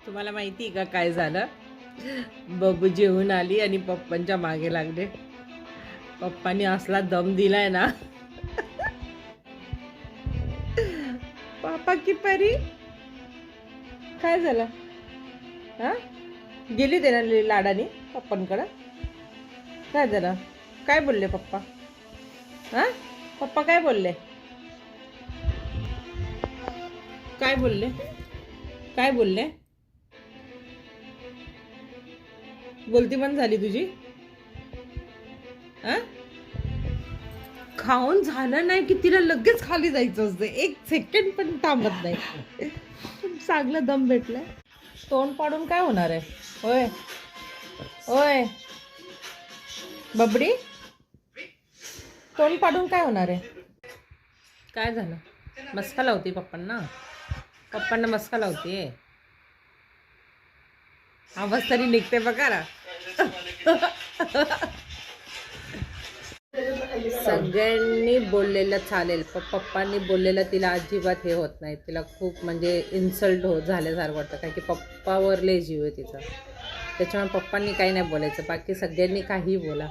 तुम्हाला माहिती आहे का काय झालं? बबू जेवून आली आणि पप्पांच्या मागे लागले. पप्पांनी असला दम दिलाय ना. पापा की परी काय झालं? हा गेली ते ना लाडानी पप्पांकडं. काय झालं? काय बोलले पप्पा? हा पप्पा काय बोलले? काय बोलले? काय बोलले? बोलती पण झाली तुझी? हा खाऊन झालं नाही की तिला लगेच खाली जायचं असतं, एक सेकंड पण थांबत नाही. चांगलं दम भेटलाय. तोंड पाडून काय होणार आहे? होय होय बबडी, तोंड पाडून काय होणार आहे? काय झालं? मस्का लावते पप्पांना? पप्पांना मस्का लावते. आवाज तरी निघते बघा ना. सगळ्यांनी बोललेलं चालेल, पण पप्पांनी बोललेलं तिला अजिबात हे होत नाही. तिला खूप म्हणजे इन्सल्ट झाल्यासारखं वाटतं, कारण की पप्पावर लय जीव आहे तिचा. त्याच्यामुळे पप्पांनी काही नाही बोलायचं, बाकी सगळ्यांनी काही बोला.